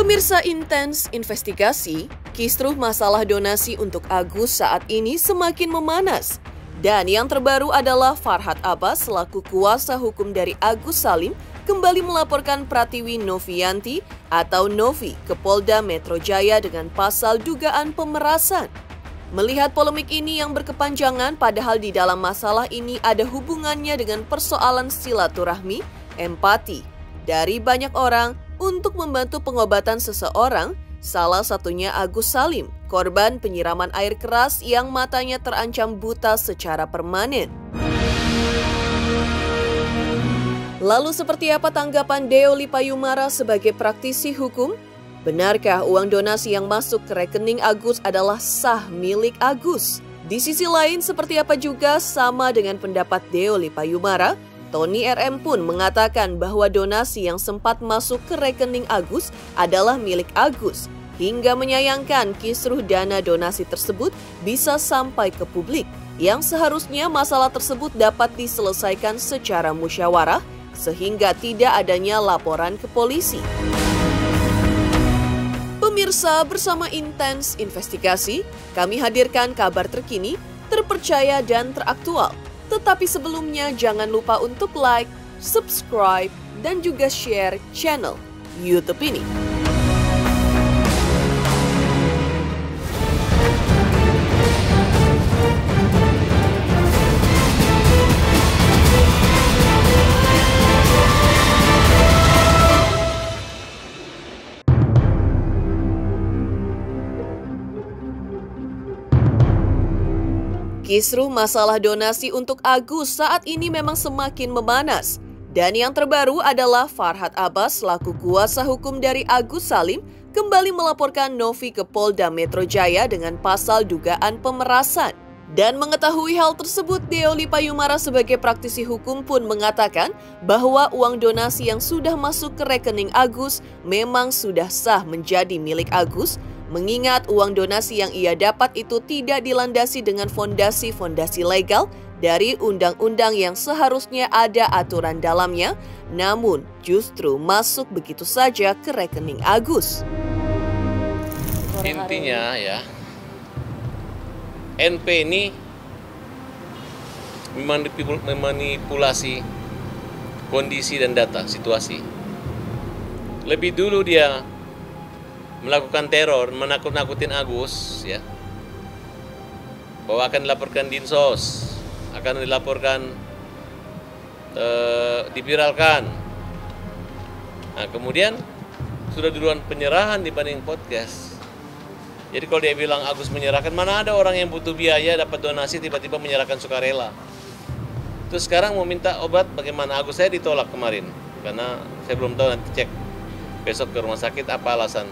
Pemirsa Intens Investigasi, kisruh masalah donasi untuk Agus saat ini semakin memanas. Dan yang terbaru adalah Farhad Abbas selaku kuasa hukum dari Agus Salim kembali melaporkan Pratiwi Novianti atau Novi ke Polda Metro Jaya dengan pasal dugaan pemerasan. Melihat polemik ini yang berkepanjangan, padahal di dalam masalah ini ada hubungannya dengan persoalan silaturahmi, empati dari banyak orang untuk membantu pengobatan seseorang, salah satunya Agus Salim, korban penyiraman air keras yang matanya terancam buta secara permanen. Lalu seperti apa tanggapan Deo Lipayumara sebagai praktisi hukum? Benarkah uang donasi yang masuk ke rekening Agus adalah sah milik Agus? Di sisi lain, seperti apa juga sama dengan pendapat Deo Lipayumara, Tony RM pun mengatakan bahwa donasi yang sempat masuk ke rekening Agus adalah milik Agus, hingga menyayangkan kisruh dana donasi tersebut bisa sampai ke publik, yang seharusnya masalah tersebut dapat diselesaikan secara musyawarah, sehingga tidak adanya laporan ke polisi. Pemirsa, bersama Intens Investigasi, kami hadirkan kabar terkini, terpercaya dan teraktual. Tetapi sebelumnya jangan lupa untuk like, subscribe, dan juga share channel YouTube ini. Kisruh masalah donasi untuk Agus saat ini memang semakin memanas. Dan yang terbaru adalah Farhad Abbas selaku kuasa hukum dari Agus Salim kembali melaporkan Novi ke Polda Metro Jaya dengan pasal dugaan pemerasan. Dan mengetahui hal tersebut, Deo Lipayumara sebagai praktisi hukum pun mengatakan bahwa uang donasi yang sudah masuk ke rekening Agus memang sudah sah menjadi milik Agus, mengingat uang donasi yang ia dapat itu tidak dilandasi dengan fondasi-fondasi legal dari undang-undang yang seharusnya ada aturan dalamnya, namun justru masuk begitu saja ke rekening Agus. Intinya ya, NP ini memanipulasi kondisi dan data situasi. Lebih dulu dia melakukan teror, menakut-nakutin Agus, ya, bahwa akan dilaporkan Dinsos, akan dilaporkan, diviralkan. Nah, kemudian sudah duluan penyerahan dibanding podcast. Jadi kalau dia bilang Agus menyerahkan, mana ada orang yang butuh biaya dapat donasi tiba-tiba menyerahkan sukarela. Terus sekarang mau minta obat, bagaimana? Agus saya ditolak kemarin karena saya belum tahu, nanti cek besok ke rumah sakit apa alasan.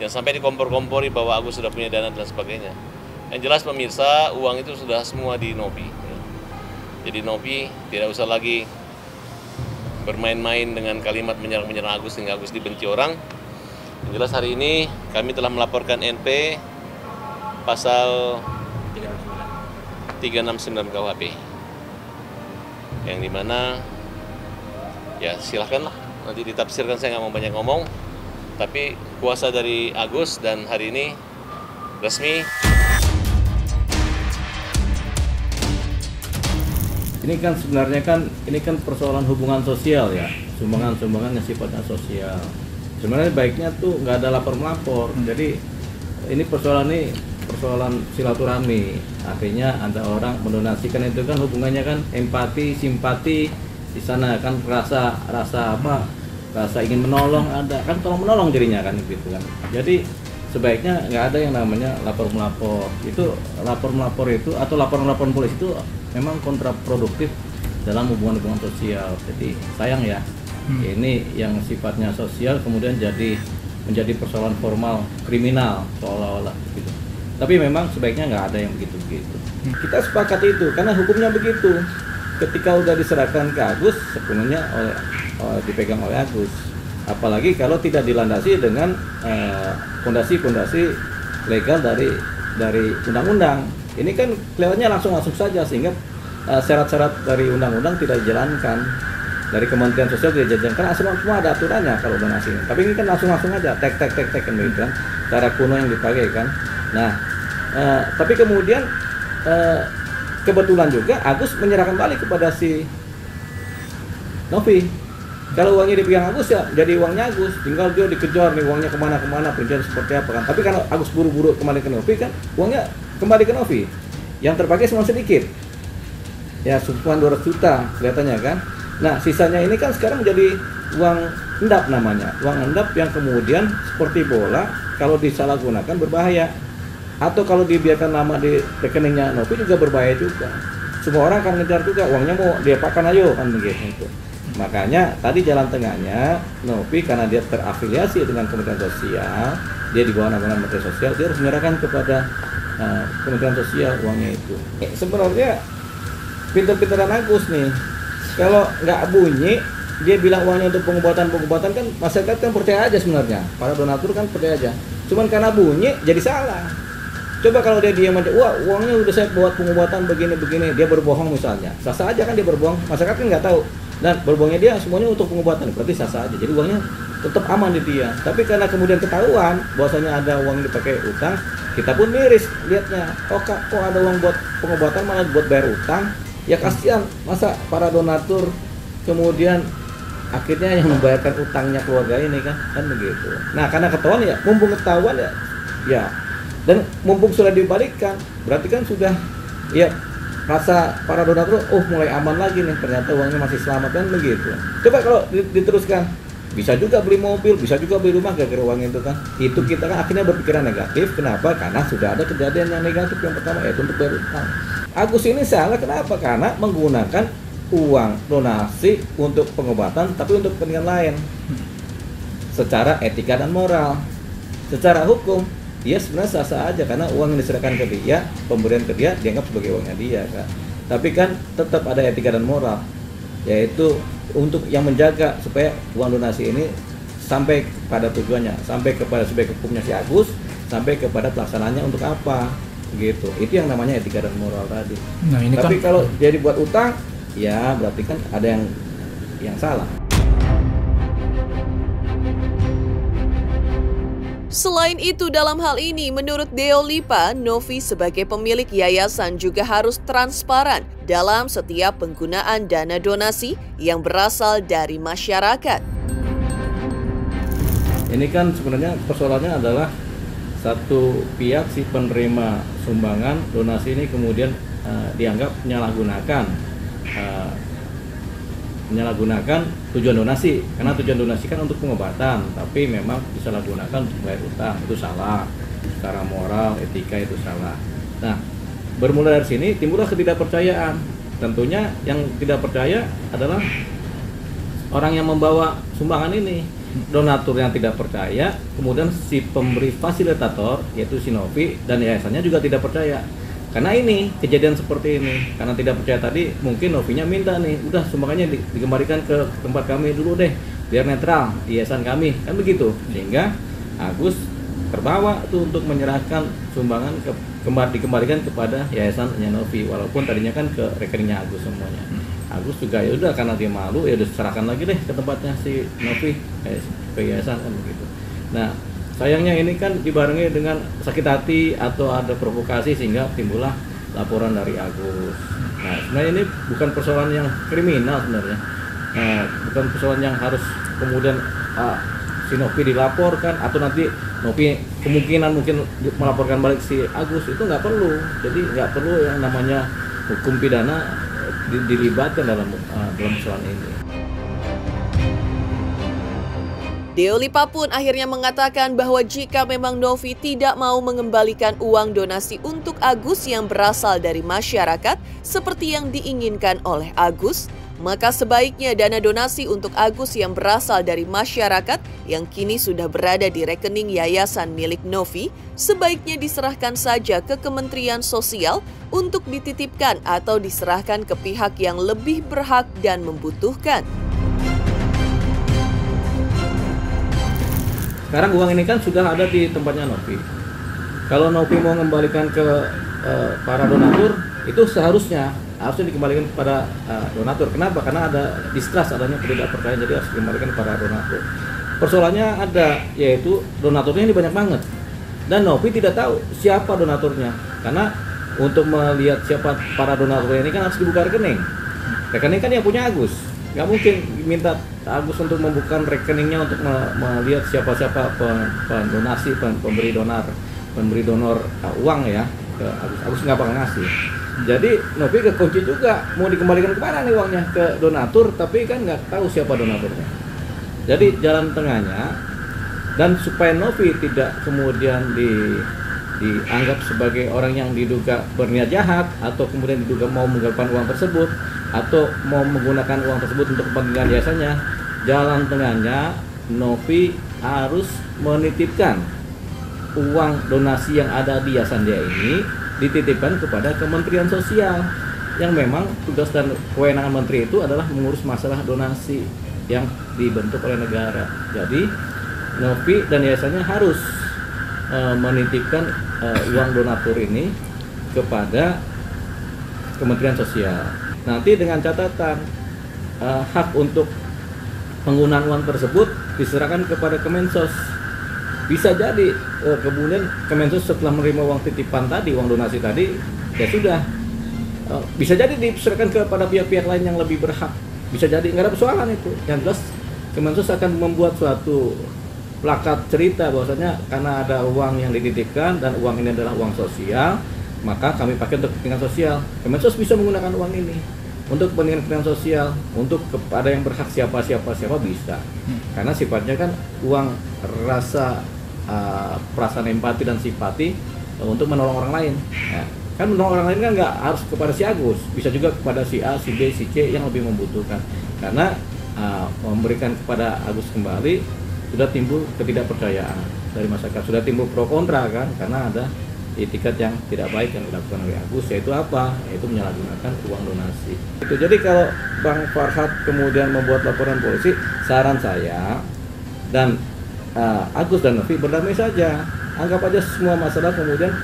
Yang sampai dikompor-kompori bahwa Agus sudah punya dana dan sebagainya. Yang jelas pemirsa, uang itu sudah semua di Novi. Jadi Novi tidak usah lagi bermain-main dengan kalimat menyerang Agus sehingga Agus dibenci orang. Yang jelas hari ini kami telah melaporkan NP pasal 369 KUHP. Yang dimana ya silahkanlah nanti ditafsirkan, saya nggak mau banyak ngomong. Tapi kuasa dari Agus dan hari ini resmi. Ini kan sebenarnya ini kan persoalan hubungan sosial ya, sumbangan yang sifatnya sosial. Sebenarnya baiknya tuh nggak ada lapor-melapor. Jadi ini persoalan silaturahmi. Artinya ada orang mendonasikan, itu kan hubungannya kan empati, simpati di sana kan, rasa ingin menolong ada, kan tolong menolong jadinya kan gitu kan. Jadi sebaiknya nggak ada yang namanya lapor-melapor. Itu lapor-melapor itu atau laporan-laporan polisi itu memang kontraproduktif dalam hubungan sosial. Jadi sayang ya, ini yang sifatnya sosial kemudian menjadi persoalan formal kriminal seolah-olah gitu. Tapi memang sebaiknya nggak ada yang begitu-begitu. Kita sepakat itu karena hukumnya begitu. Ketika udah diserahkan ke Agus, sepenuhnya dipegang oleh Agus. Apalagi kalau tidak dilandasi dengan fondasi-fondasi legal dari undang-undang. Ini kan kelihatannya langsung saja, sehingga syarat-syarat dari undang-undang tidak dijalankan. dari Kementerian Sosial dijajarkan kan semua ada aturannya kalau donasi ini. Tapi ini kan langsung aja tek kan begitu kan, cara kuno yang dipakai kan. Nah, tapi kemudian kebetulan juga Agus menyerahkan balik kepada si Novi. Kalau uangnya dipegang Agus ya jadi uangnya Agus, tinggal dia dikejar nih uangnya kemana perincian seperti apa kan. Tapi kalau Agus buru-buru kembali ke Novi kan uangnya kembali ke Novi, yang terpakai cuma sedikit ya, cuma 200 juta kelihatannya kan. Nah sisanya ini kan sekarang menjadi uang endap namanya, uang endap yang kemudian seperti bola kalau disalahgunakan berbahaya, atau kalau dibiarkan lama di rekeningnya Novi juga berbahaya juga. Semua orang akan ngejar juga uangnya, mau diapakan ayo kan begitu. Makanya tadi jalan tengahnya Novi karena dia terafiliasi dengan Kementerian Sosial, dia di bawah naungan Kementerian Sosial, dia harus menyerahkan kepada Kementerian Sosial uangnya itu. Sebenarnya pinter-pinteran Agus nih, kalau nggak bunyi dia bilang uangnya untuk pengobatan kan masyarakat kan percaya aja sebenarnya, para donatur kan percaya aja. Cuman karena bunyi jadi salah. Coba kalau dia diam aja, wah uangnya udah saya buat pengobatan begini, dia berbohong misalnya, sah-sah aja kan dia berbohong, masyarakat kan nggak tahu. Dan berbohongnya dia semuanya untuk pengobatan, berarti sah-sah aja. Jadi uangnya tetap aman di dia. Tapi karena kemudian ketahuan bahwasanya ada uang yang dipakai utang, kita pun miris lihatnya. Oh kok ada uang buat pengobatan malah buat bayar utang? Ya kasihan, masa para donatur kemudian akhirnya yang membayarkan utangnya keluarga ini kan begitu. Nah karena ketahuan ya, mumpung ketahuan ya, dan mumpung sudah dibalikkan, berarti kan sudah ya rasa para donatur mulai aman lagi nih, ternyata uangnya masih selamat kan begitu. Coba kalau diteruskan, bisa juga beli mobil, bisa juga beli rumah gara-gara uang itu kan. Itu kita kan akhirnya berpikiran negatif. Kenapa? Karena sudah ada kejadian yang negatif. Yang pertama yaitu untuk bayar utang. Agus ini salah kenapa? Karena menggunakan uang donasi untuk pengobatan tapi untuk kepentingan lain. Secara etika dan moral, secara hukum dia sebenarnya sah-sah aja karena uang yang diserahkan ke dia, pemberian ke dia dianggap sebagai uangnya dia kan. Tapi kan tetap ada etika dan moral, yaitu untuk yang menjaga supaya uang donasi ini sampai pada tujuannya, sampai kepada subjek hukumnya si Agus, sampai kepada pelaksanaannya untuk apa gitu. Itu yang namanya etika dan moral tadi. Nah, ini tapi kan kalau jadi buat utang ya berarti kan ada yang salah. Selain itu, dalam hal ini, menurut Deo Lipa, Novi sebagai pemilik yayasan juga harus transparan dalam setiap penggunaan dana donasi yang berasal dari masyarakat. Ini kan sebenarnya persoalannya adalah satu pihak si penerima sumbangan donasi ini kemudian dianggap menyalahgunakan tujuan donasi, karena tujuan donasi kan untuk pengobatan, tapi memang disalahgunakan untuk bayar utang. Itu salah, secara moral, etika itu salah. Nah, bermula dari sini timbullah ketidakpercayaan. Tentunya yang tidak percaya adalah orang yang membawa sumbangan ini, donatur yang tidak percaya, kemudian si pemberi fasilitator yaitu si Novi dan yayasannya juga tidak percaya. Karena ini kejadian seperti ini, karena tidak percaya tadi, mungkin Novinya minta nih, udah sumbangannya dikembalikan ke tempat kami dulu deh, biar netral, yayasan kami, kan begitu. Sehingga Agus terbawa tuh untuk menyerahkan sumbangan dikembalikan kepada yayasannya Novi, walaupun tadinya kan ke rekeningnya Agus semuanya. Agus juga ya udah karena dia malu ya udah serahkan lagi deh ke tempatnya si Novi, ke yayasan kan begitu. Nah, sayangnya ini kan dibarengi dengan sakit hati atau ada provokasi sehingga timbullah laporan dari Agus. Nah, sebenarnya ini bukan persoalan yang kriminal sebenarnya. Nah, bukan persoalan yang harus kemudian si Novi dilaporkan atau nanti Novi kemungkinan mungkin melaporkan balik si Agus, itu nggak perlu. Jadi nggak perlu yang namanya hukum pidana dilibatkan dalam persoalan ini. Deo Lipa pun akhirnya mengatakan bahwa jika memang Novi tidak mau mengembalikan uang donasi untuk Agus yang berasal dari masyarakat seperti yang diinginkan oleh Agus, maka sebaiknya dana donasi untuk Agus yang berasal dari masyarakat yang kini sudah berada di rekening yayasan milik Novi sebaiknya diserahkan saja ke Kementerian Sosial untuk dititipkan atau diserahkan ke pihak yang lebih berhak dan membutuhkan. Sekarang uang ini kan sudah ada di tempatnya Novi. Kalau Novi mau mengembalikan ke para donatur, itu seharusnya harusnya dikembalikan kepada donatur. Kenapa? Karena ada distrust, adanya ketidakpercayaan, jadi harus dikembalikan kepada donatur. Persoalannya ada, yaitu donaturnya ini banyak banget dan Novi tidak tahu siapa donaturnya, karena untuk melihat siapa para donaturnya ini kan harus dibuka rekening kan yang punya Agus. Nggak mungkin minta Agus untuk membuka rekeningnya untuk melihat siapa-siapa pendonasi, pemberi donor uang ya ke Agus. Agus nggak bakal ngasih. Jadi Novi kekunci juga, mau dikembalikan kemana nih uangnya, ke donatur, tapi kan nggak tahu siapa donaturnya. Jadi jalan tengahnya, dan supaya Novi tidak kemudian dianggap sebagai orang yang diduga berniat jahat, atau kemudian diduga mau menggelapkan uang tersebut, atau mau menggunakan uang tersebut untuk kepentingan yayasannya, jalan tengahnya Novi harus menitipkan uang donasi yang ada di yayasan dia ini, dititipkan kepada Kementerian Sosial, yang memang tugas dan kewenangan menteri itu adalah mengurus masalah donasi yang dibentuk oleh negara. Jadi Novi dan yayasannya harus menitipkan uang donatur ini kepada Kementerian Sosial. Nanti dengan catatan hak untuk penggunaan uang tersebut diserahkan kepada Kemensos. Bisa jadi kemudian Kemensos setelah menerima uang titipan tadi, uang donasi tadi, ya sudah, bisa jadi diserahkan kepada pihak-pihak lain yang lebih berhak. Bisa jadi, nggak ada persoalan itu. Yang jelas Kemensos akan membuat suatu plakat cerita bahwasanya karena ada uang yang dititipkan dan uang ini adalah uang sosial, maka kami pakai untuk kepentingan sosial. Kemensos bisa menggunakan uang ini untuk kepentingan sosial, untuk kepada yang berhak siapa bisa. Karena sifatnya kan uang rasa perasaan empati dan simpati untuk menolong orang lain. Ya. Kan menolong orang lain kan nggak harus kepada si Agus, bisa juga kepada si A, si B, si C yang lebih membutuhkan. Karena memberikan kepada Agus kembali sudah timbul ketidakpercayaan dari masyarakat, sudah timbul pro kontra kan, karena ada itikat yang tidak baik yang dilakukan oleh Agus, yaitu apa? Yaitu menyalahgunakan uang donasi. Itu jadi kalau Bang Farhad kemudian membuat laporan polisi, saran saya dan Agus dan Novi berdamai saja, anggap aja semua masalah kemudian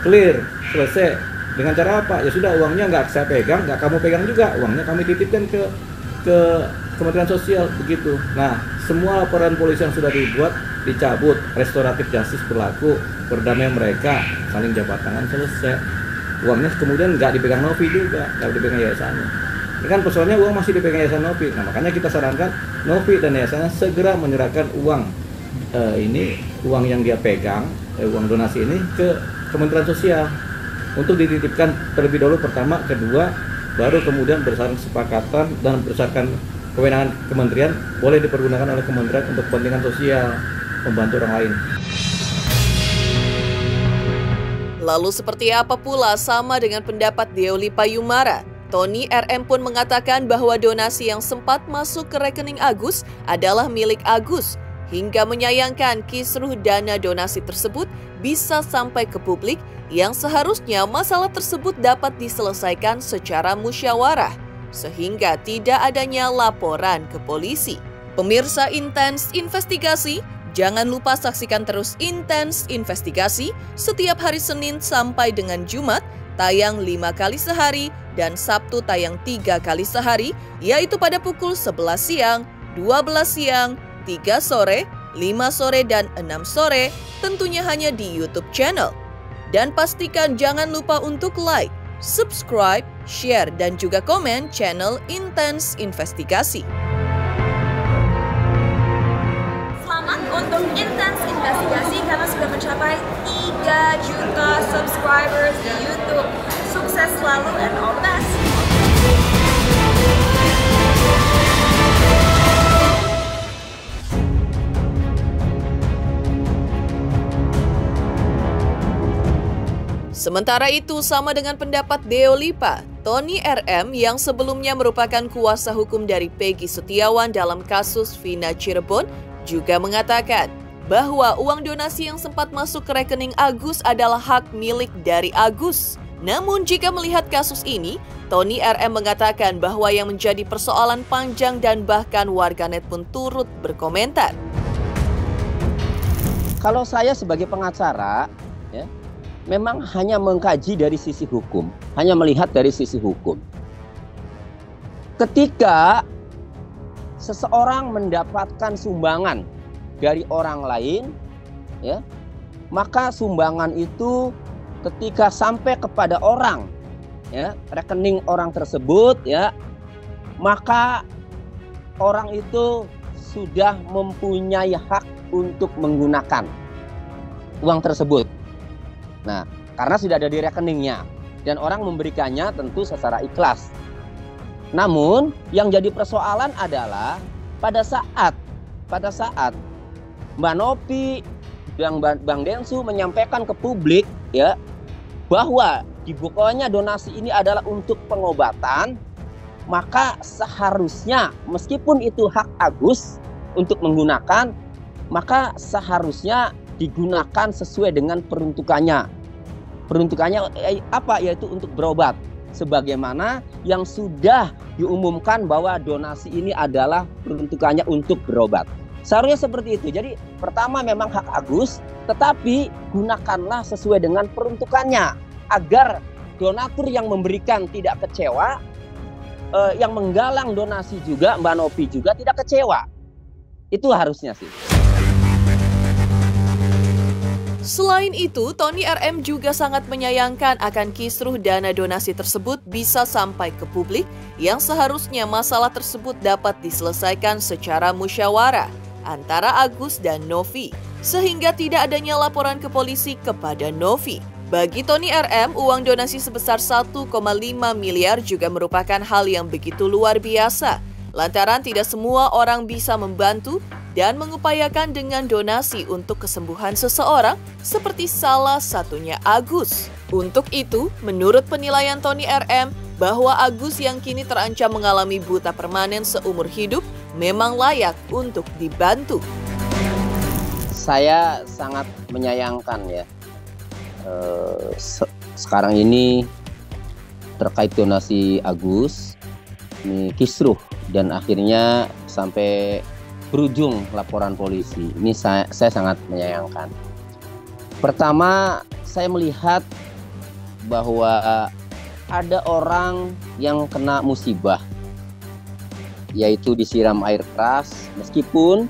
clear, selesai. Dengan cara apa? Ya sudah, uangnya nggak saya pegang, nggak kamu pegang juga, uangnya kami titipkan ke Kementerian Sosial, begitu. Nah, semua laporan polisi yang sudah dibuat dicabut, restoratif justice berlaku, berdamai mereka, saling jabat tangan, selesai. Uangnya kemudian nggak dipegang Novi juga, nggak dipegang yayasannya. Ini kan persoalannya uang masih dipegang yayasan Novi. Nah, makanya kita sarankan Novi dan yayasannya segera menyerahkan uang uang yang dia pegang, uang donasi ini ke Kementerian Sosial untuk dititipkan terlebih dahulu, pertama, kedua, baru kemudian berdasarkan kesepakatan dan berdasarkan kewenangan kementerian boleh dipergunakan oleh kementerian untuk kepentingan sosial, membantu orang lain. Lalu seperti apa pula sama dengan pendapat Deoli Payumara? Tony RM pun mengatakan bahwa donasi yang sempat masuk ke rekening Agus adalah milik Agus, hingga menyayangkan kisruh dana donasi tersebut bisa sampai ke publik yang seharusnya masalah tersebut dapat diselesaikan secara musyawarah, sehingga tidak adanya laporan ke polisi. Pemirsa Intens Investigasi, jangan lupa saksikan terus Intens Investigasi setiap hari Senin sampai dengan Jumat, tayang 5 kali sehari, dan Sabtu tayang 3 kali sehari, yaitu pada pukul 11 siang, 12 siang, 3 sore, 5 sore, dan 6 sore, tentunya hanya di YouTube channel. Dan pastikan jangan lupa untuk like, subscribe, share, dan juga komen channel Intens Investigasi. Selamat untuk Intens Investigasi karena sudah mencapai 3 juta subscribers di YouTube. Sukses selalu and all the best! Sementara itu, sama dengan pendapat Deolipa, Tony RM yang sebelumnya merupakan kuasa hukum dari Peggy Setiawan dalam kasus Vina Cirebon juga mengatakan bahwa uang donasi yang sempat masuk ke rekening Agus adalah hak milik dari Agus. Namun jika melihat kasus ini, Tony RM mengatakan bahwa yang menjadi persoalan panjang dan bahkan warganet pun turut berkomentar. Kalau saya sebagai pengacara, ya, memang hanya mengkaji dari sisi hukum, hanya melihat dari sisi hukum. ketika seseorang mendapatkan sumbangan dari orang lain, ya, maka sumbangan itu ketika sampai kepada orang, ya, rekening orang tersebut, ya, maka orang itu sudah mempunyai hak untuk menggunakan uang tersebut. Nah, karena sudah ada di rekeningnya dan orang memberikannya tentu secara ikhlas. Namun yang jadi persoalan adalah pada saat Mbak Novi dan Bang Densu menyampaikan ke publik, ya, bahwa dibukanya donasi ini adalah untuk pengobatan, maka seharusnya meskipun itu hak Agus untuk menggunakan, maka seharusnya digunakan sesuai dengan peruntukannya. Peruntukannya apa? Yaitu untuk berobat. Sebagaimana yang sudah diumumkan bahwa donasi ini adalah peruntukannya untuk berobat. Seharusnya seperti itu. Jadi pertama memang hak Agus, tetapi gunakanlah sesuai dengan peruntukannya agar donatur yang memberikan tidak kecewa, yang menggalang donasi juga Mbak Novi juga tidak kecewa. Itu harusnya sih. Selain itu, Tony RM juga sangat menyayangkan akan kisruh dana donasi tersebut bisa sampai ke publik yang seharusnya masalah tersebut dapat diselesaikan secara musyawarah antara Agus dan Novi, sehingga tidak adanya laporan ke polisi kepada Novi. Bagi Tony RM, uang donasi sebesar 1,5 miliar juga merupakan hal yang begitu luar biasa, lantaran tidak semua orang bisa membantu dan mengupayakan dengan donasi untuk kesembuhan seseorang seperti salah satunya Agus. Untuk itu, menurut penilaian Tony RM, bahwa Agus yang kini terancam mengalami buta permanen seumur hidup memang layak untuk dibantu. Saya sangat menyayangkan, ya, sekarang ini terkait donasi Agus ini kisruh dan akhirnya sampai berujung laporan polisi. Ini saya sangat menyayangkan. Pertama, saya melihat bahwa ada orang yang kena musibah, yaitu disiram air keras. Meskipun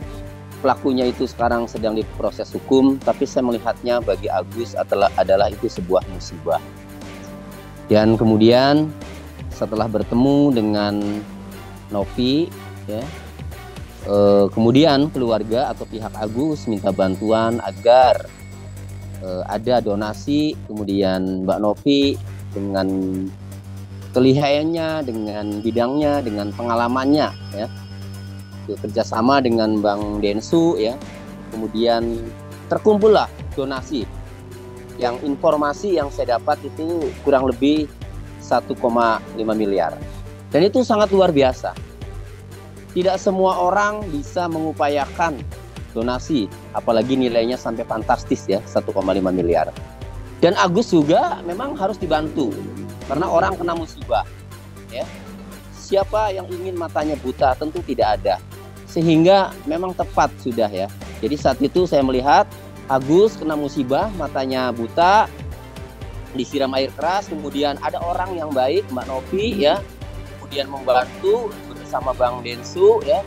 pelakunya itu sekarang sedang diproses hukum, tapi saya melihatnya bagi Agus adalah itu sebuah musibah. Dan kemudian setelah bertemu dengan Novi, ya, kemudian keluarga atau pihak Agus minta bantuan agar ada donasi. Kemudian Mbak Novi dengan kelihayannya, dengan bidangnya, dengan pengalamannya, ya, kerjasama dengan Bang Densu, ya, kemudian terkumpullah donasi. Yang informasi yang saya dapat itu kurang lebih 1,5 miliar. Dan itu sangat luar biasa. Tidak semua orang bisa mengupayakan donasi, apalagi nilainya sampai fantastis, ya, 1,5 miliar. Dan Agus juga memang harus dibantu karena orang kena musibah, ya. Siapa yang ingin matanya buta? Tentu tidak ada. Sehingga memang tepat sudah, ya. Jadi saat itu saya melihat Agus kena musibah, matanya buta, disiram air keras, kemudian ada orang yang baik, Mbak Novi, ya, kemudian membantu sama Bang Densu, ya,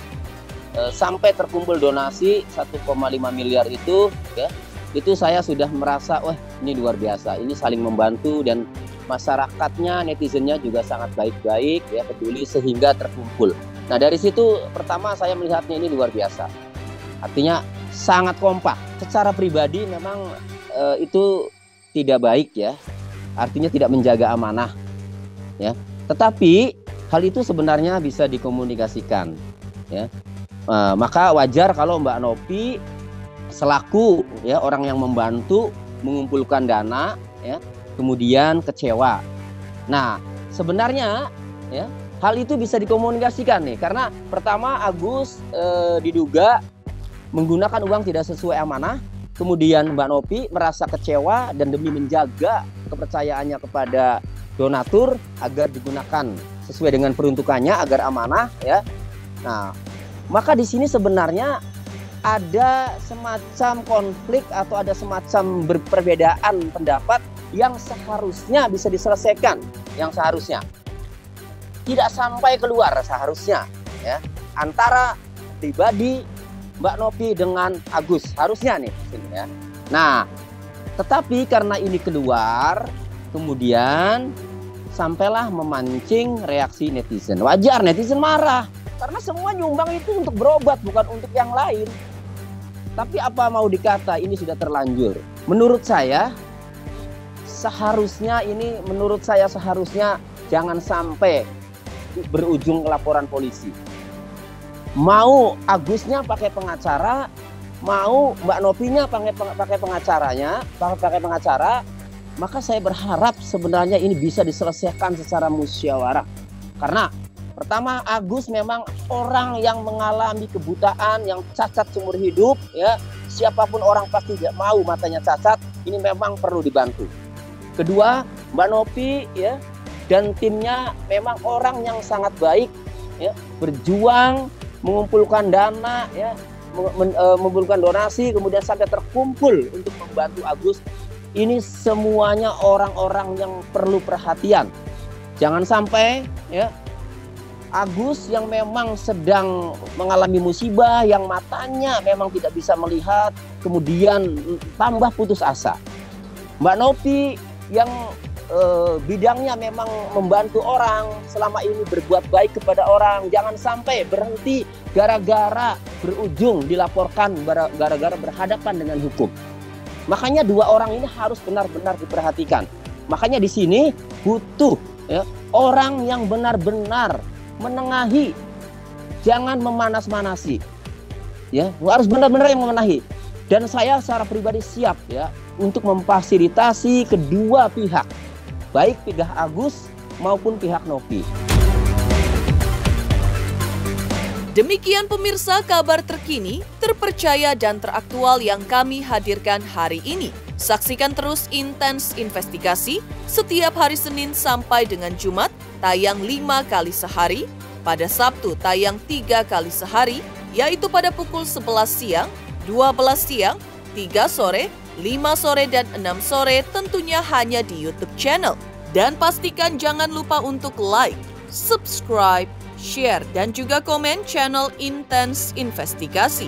sampai terkumpul donasi 1,5 miliar itu, ya, itu saya sudah merasa, wah, ini luar biasa, ini saling membantu dan masyarakatnya, netizennya juga sangat baik-baik, ya, peduli sehingga terkumpul. Nah, dari situ pertama saya melihatnya ini luar biasa, artinya sangat kompak. Secara pribadi memang itu tidak baik, ya, artinya tidak menjaga amanah, ya, tetapi hal itu sebenarnya bisa dikomunikasikan, ya. Maka wajar kalau Mbak Novi selaku, ya, orang yang membantu mengumpulkan dana, ya, kemudian kecewa. Nah, sebenarnya, ya, hal itu bisa dikomunikasikan nih, karena pertama Agus diduga menggunakan uang tidak sesuai amanah, kemudian Mbak Novi merasa kecewa dan demi menjaga kepercayaannya kepada donatur agar digunakan sesuai dengan peruntukannya agar amanah, ya. Nah, maka di sini sebenarnya ada semacam konflik atau ada semacam perbedaan pendapat yang seharusnya bisa diselesaikan, yang seharusnya. tidak sampai keluar seharusnya ya antara pribadi Mbak Novi dengan Agus, harusnya nih ya. Nah, tetapi karena ini keluar, kemudian sampailah memancing reaksi netizen. Wajar netizen marah karena semua nyumbang itu untuk berobat, bukan untuk yang lain. Tapi apa mau dikata, ini sudah terlanjur. Menurut saya seharusnya jangan sampai berujung ke laporan polisi. Mau Agusnya pakai pengacara, mau Mbak Novinya pakai pengacara, maka saya berharap sebenarnya ini bisa diselesaikan secara musyawarah. Karena pertama, Agus memang orang yang mengalami kebutaan, yang cacat seumur hidup ya. Siapapun orang pasti tidak mau matanya cacat, ini memang perlu dibantu. Kedua, Mbak Novi ya dan timnya memang orang yang sangat baik ya, berjuang mengumpulkan dana ya, mengumpulkan donasi kemudian sampai terkumpul untuk membantu Agus. Ini semuanya orang-orang yang perlu perhatian. Jangan sampai ya Agus yang memang sedang mengalami musibah, yang matanya memang tidak bisa melihat, kemudian tambah putus asa. Mbak Novi yang bidangnya memang membantu orang, selama ini berbuat baik kepada orang, jangan sampai berhenti gara-gara berujung dilaporkan, gara-gara berhadapan dengan hukum. Makanya dua orang ini harus benar-benar diperhatikan. Makanya di sini butuh ya, orang yang benar-benar menengahi, jangan memanas-manasi. Ya, harus benar-benar yang memenahi. Dan saya secara pribadi siap ya untuk memfasilitasi kedua pihak, baik pihak Agus maupun pihak Novi. Demikian pemirsa kabar terkini, terpercaya dan teraktual yang kami hadirkan hari ini. Saksikan terus Intens Investigasi setiap hari Senin sampai dengan Jumat, tayang 5 kali sehari, pada Sabtu tayang 3 kali sehari, yaitu pada pukul 11 siang, 12 siang, 3 sore, 5 sore, dan 6 sore, tentunya hanya di YouTube channel. Dan pastikan jangan lupa untuk like, subscribe, share, dan juga komen channel Intens Investigasi.